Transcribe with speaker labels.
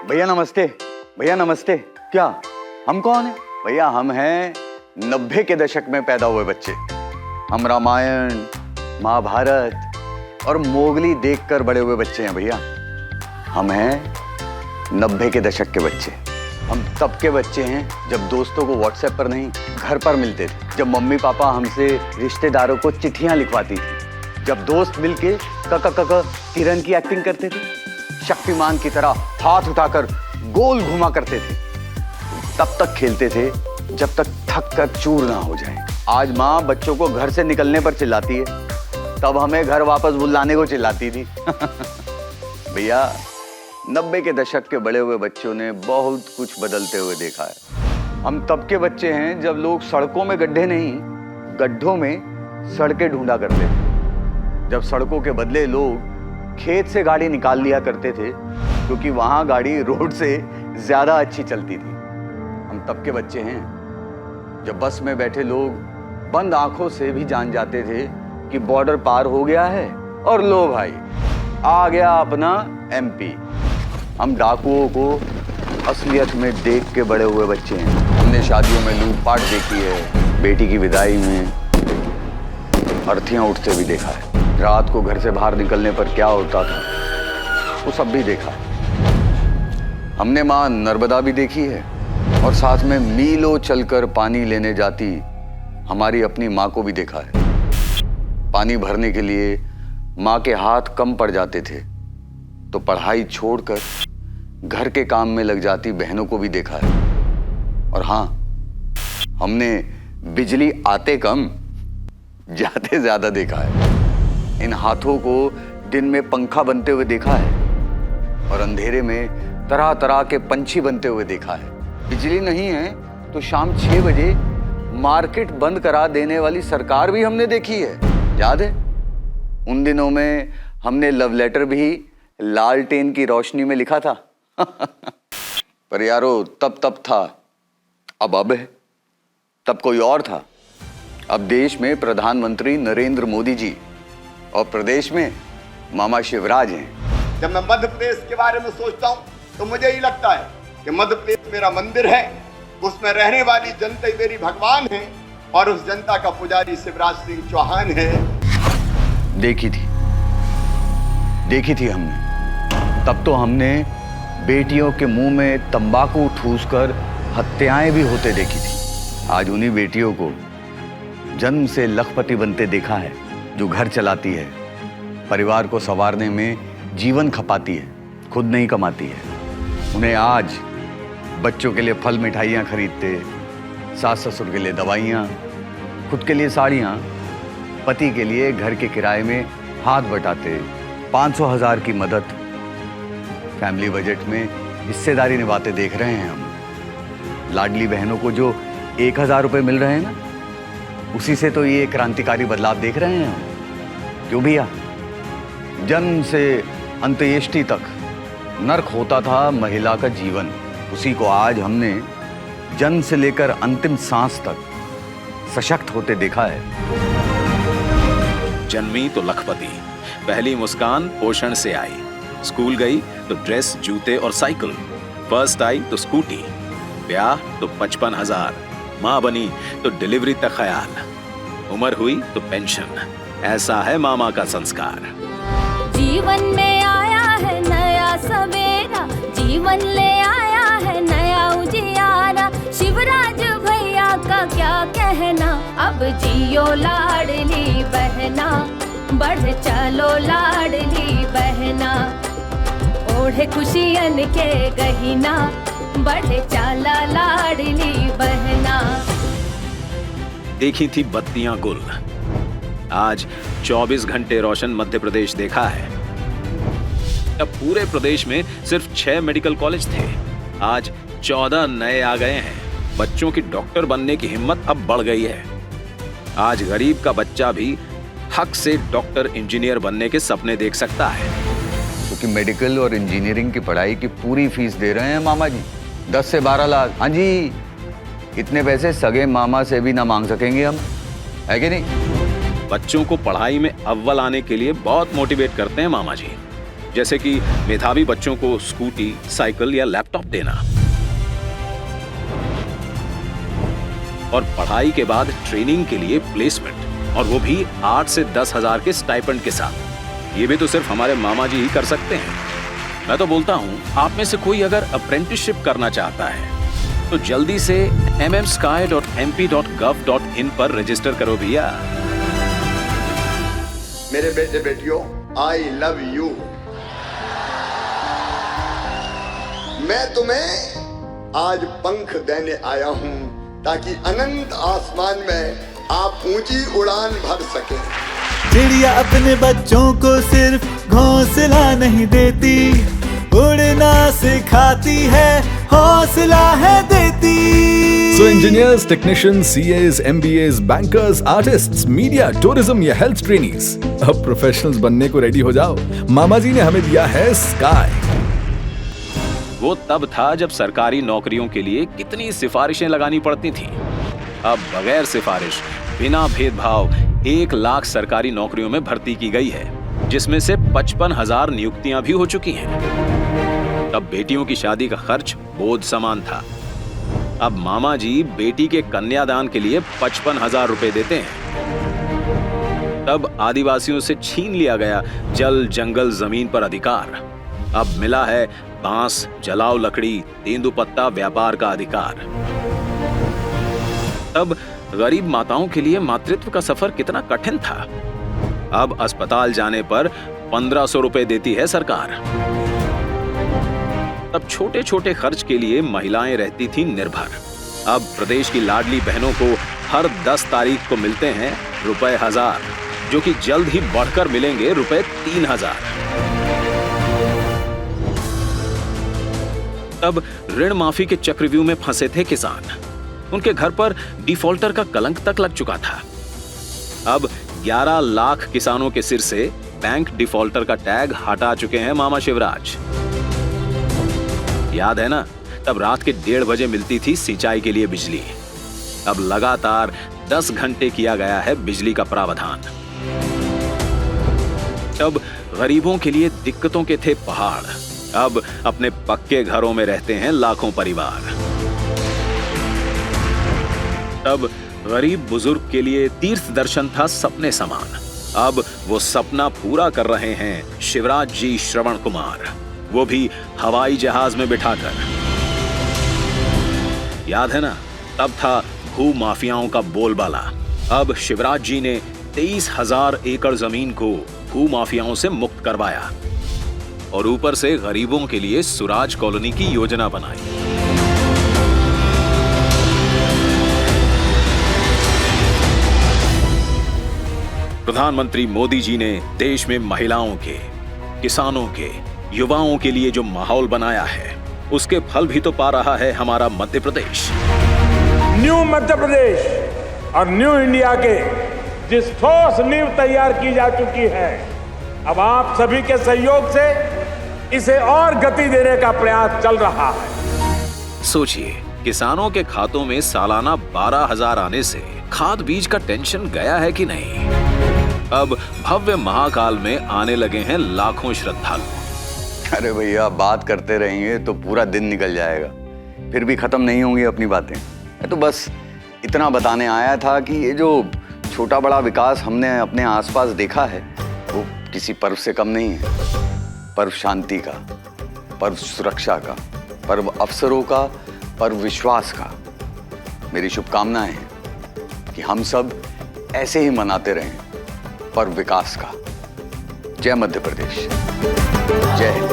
Speaker 1: भैया नमस्ते। भैया नमस्ते। क्या हम कौन है भैया? हम हैं 90 के दशक में पैदा हुए बच्चे। हम रामायण, महाभारत और मोगली देखकर बड़े हुए बच्चे हैं भैया। हम हैं 90 के दशक के बच्चे। हम तब के बच्चे हैं जब दोस्तों को व्हाट्सएप पर नहीं घर पर मिलते थे, जब मम्मी पापा हमसे रिश्तेदारों को चिट्ठियां लिखवाती थी, जब दोस्त मिलके कक किरण की एक्टिंग करते थे, शक्तिमान की तरह हाथ उठाकर गोल घुमा करते थे, तब तक खेलते थे जब तक थक कर चूर ना हो जाए। आज माँ बच्चों को घर से निकलने पर चिल्लाती है, तब हमें घर वापस बुलाने को चिल्लाती थी। भैया 90 के दशक के बड़े हुए बच्चों ने बहुत कुछ बदलते हुए देखा है। हम तब के बच्चे हैं जब लोग सड़कों में गड्ढे नहीं, गड्ढों में सड़कें ढूंढा करते थे, जब सड़कों के बदले लोग खेत से गाड़ी निकाल लिया करते थे क्योंकि वहां गाड़ी रोड से ज्यादा अच्छी चलती थी। हम तब के बच्चे हैं जब बस में बैठे लोग बंद आंखों से भी जान जाते थे कि बॉर्डर पार हो गया है और लो भाई आ गया अपना एमपी। हम डाकुओं को असलियत में देख के बड़े हुए बच्चे हैं। हमने शादियों में लूटपाट देखी है, बेटी की विदाई में अर्थियां उठते भी देखा है, रात को घर से बाहर निकलने पर क्या होता था वो सब भी देखा है। हमने माँ नर्मदा भी देखी है और साथ में मीलों चलकर पानी लेने जाती हमारी अपनी माँ को भी देखा है। पानी भरने के लिए माँ के हाथ कम पड़ जाते थे तो पढ़ाई छोड़कर घर के काम में लग जाती बहनों को भी देखा है। और हाँ, हमने बिजली आते कम जाते ज्यादा देखा है। इन हाथों को दिन में पंखा बनते हुए देखा है और अंधेरे में तरह तरह के पंछी बनते हुए देखा है। बिजली नहीं है तो शाम 6 बजे मार्केट बंद करा देने वाली सरकार भी हमने देखी है, याद है? उन दिनों में हमने लव लेटर भी लालटेन की रोशनी में लिखा था। पर यारो तब था, अब है। तब कोई और था। अब देश में प्रधानमंत्री नरेंद्र मोदी जी और प्रदेश में मामा शिवराज हैं।
Speaker 2: जब मैं मध्य प्रदेश के बारे में सोचता हूँ तो मुझे ही लगता है कि मध्य प्रदेश मेरा मंदिर है, उसमें रहने वाली जनता ही मेरी भगवान है और उस जनता का पुजारी शिवराज सिंह चौहान है।
Speaker 1: देखी थी हमने। तब तो हमने बेटियों के मुंह में तंबाकू ठूसकर हत्याएं भी होते देखी थी। आज उन्हीं बेटियों को जन्म से लखपति बनते देखा है, जो घर चलाती है, परिवार को संवारने में जीवन खपाती है, खुद नहीं कमाती है। उन्हें आज बच्चों के लिए फल मिठाइयाँ खरीदते, सास ससुर के लिए दवाइयाँ, खुद के लिए साड़ियाँ, पति के लिए घर के किराए में हाथ बटाते, 500,000 की मदद, फैमिली बजट में हिस्सेदारी निभाते देख रहे हैं हम। लाडली बहनों को जो 1,000 रुपये मिल रहे हैं ना, उसी से तो ये क्रांतिकारी बदलाव देख रहे हैं हम। क्यों भैया? जन्म से अंत्येष्टि तक नर्क होता था महिला का जीवन, उसी को आज हमने जन्म से लेकर अंतिम सांस तक सशक्त होते देखा है।
Speaker 3: जन्मी तो लखपति, पहली मुस्कान पोषण से आई, स्कूल गई तो ड्रेस, जूते और साइकिल, फर्स्ट आई तो स्कूटी, ब्याह तो 55,000, माँ बनी तो डिलीवरी तक ख्याल, उम्र हुई तो पेंशन। ऐसा है मामा का संस्कार।
Speaker 4: जीवन में आया है नया सवेरा, जीवन ले आया है नया उजियारा, शिवराज भैया का क्या कहना, अब जियो लाडली बहना, बढ़ चलो लाडली बहना, ओढ़े खुशियन के गहिना, बढ़ चला लाडली बहना।
Speaker 3: देखी थी बत्तियां गुल, आज 24 घंटे रोशन मध्य प्रदेश देखा है। तब पूरे प्रदेश में सिर्फ 6 मेडिकल कॉलेज थे, आज 14 नए आ गए हैं। बच्चों की डॉक्टर बनने की हिम्मत अब बढ़ गई है। आज गरीब का बच्चा भी हक से डॉक्टर, इंजीनियर बनने के सपने देख सकता है।
Speaker 1: क्योंकि मेडिकल और इंजीनियरिंग की पढ़ाई की पूरी फीस दे रहे हैं मामा जी, 10 से 12 लाख। हाँ जी, इतने पैसे सगे मामा से भी ना मांग सकेंगे हम, है कि नहीं?
Speaker 3: बच्चों को पढ़ाई में अव्वल आने के लिए बहुत मोटिवेट करते हैं मामा जी। जैसे कि मेधावी बच्चों को स्कूटी, साइकिल या लैपटॉप देना, और पढ़ाई के बाद ट्रेनिंग के लिए प्लेसमेंट, और वो भी 8 से 10 हजार के स्टाइपेंड के साथ। ये भी तो सिर्फ हमारे मामा जी ही कर सकते हैं। मैं तो बोलता हूँ, आप में से कोई अगर अप्रेंटिसशिप करना चाहता है तो जल्दी से mmsky.mp.gov.in पर रजिस्टर करो भैया।
Speaker 2: मेरे बेटे बेटियों, आई लव यू। मैं तुम्हें आज पंख देने आया हूं ताकि अनंत आसमान में आप ऊंची उड़ान भर सकें।
Speaker 5: चिड़िया अपने बच्चों को सिर्फ घोंसला नहीं देती, उड़ना सिखाती है, हौसला है देती।
Speaker 6: So engineers, technicians, CAs, MBAs, bankers, artists, media, tourism या health trainees, अब प्रोफेशनल्स बनने को रेडी हो जाओ। मामा जी ने हमें दिया है स्काई।
Speaker 3: वो तब था जब सरकारी नौकरियों के लिए कितनी सिफारिशें लगानी पड़ती थी। अब बगैर सिफारिश, बिना भेदभाव 1 लाख सरकारी नौकरियों में भर्ती की गई है, जिसमें से 55,000 नियुक्तियां भी हो चुकी हैं। तब बेटियों की शादी का खर्च बोझ समान था। अब मामा जी बेटी के कन्यादान के लिए 55,000 रुपए देते हैं। तब आदिवासियों से छीन लिया गया जल, जंगल, जमीन पर अधिकार। अब मिला है बांस, जलाव लकड़ी, तेंदुपत्ता व्यापार का अधिकार। तब गरीब माताओं के लिए मातृत्व का सफर कितना कठिन था। अब अस्पताल जाने पर 1500 रुपए देती है सरकार। तब छोटे छोटे खर्च के लिए महिलाएं रहती थी निर्भर। अब प्रदेश की लाडली बहनों को हर 10 तारीख को मिलते हैं ₹1000, जो कि जल्द ही बढ़कर मिलेंगे ₹3000। तब ऋण माफी के चक्रव्यूह में फंसे थे किसान। उनके घर पर डिफॉल्टर का कलंक तक लग चुका था। अब 11 लाख किसानों के सिर से बैंक डिफॉल्टर का टैग हटा चुके हैं मामा शिवराज। याद है ना, तब रात के 1:30 बजे मिलती थी सिंचाई के लिए बिजली। अब लगातार 10 घंटे किया गया है बिजली का प्रावधान। तब गरीबों के लिए दिक्कतों के थे पहाड़। अब अपने पक्के घरों में रहते हैं लाखों परिवार। तब गरीब बुजुर्ग के लिए तीर्थ दर्शन था सपने समान। अब वो सपना पूरा कर रहे हैं शिवराज जी श्रवण कुमार, वो भी हवाई जहाज में बिठाकर। याद है ना, तब था भू माफियाओं का बोलबाला। अब शिवराज जी ने 23,000 एकड़ जमीन को भू माफियाओं से मुक्त करवाया और ऊपर से गरीबों के लिए सुराज कॉलोनी की योजना बनाई। प्रधानमंत्री मोदी जी ने देश में महिलाओं के, किसानों के, युवाओं के लिए जो माहौल बनाया है, उसके फल भी तो पा रहा है हमारा मध्य प्रदेश।
Speaker 7: न्यू मध्य प्रदेश और न्यू इंडिया के जिस ठोस नींव तैयार की जा चुकी है, अब आप सभी के सहयोग से इसे और गति देने का प्रयास चल रहा है।
Speaker 3: सोचिए, किसानों के खातों में सालाना 12,000 आने से खाद बीज का टेंशन गया है कि नहीं। अब भव्य महाकाल में आने लगे हैं लाखों श्रद्धालु।
Speaker 1: अरे भैया, बात करते रहेंगे तो पूरा दिन निकल जाएगा, फिर भी खत्म नहीं होंगी अपनी बातें। मैं तो बस इतना बताने आया था कि ये जो छोटा बड़ा विकास हमने अपने आसपास देखा है, वो किसी पर्व से कम नहीं है। पर्व शांति का, पर्व सुरक्षा का, पर्व अवसरों का, पर्व विश्वास का। मेरी शुभकामनाएं हैं कि हम सब ऐसे ही मनाते रहें पर्व विकास का। जय मध्य प्रदेश, जय हिंद।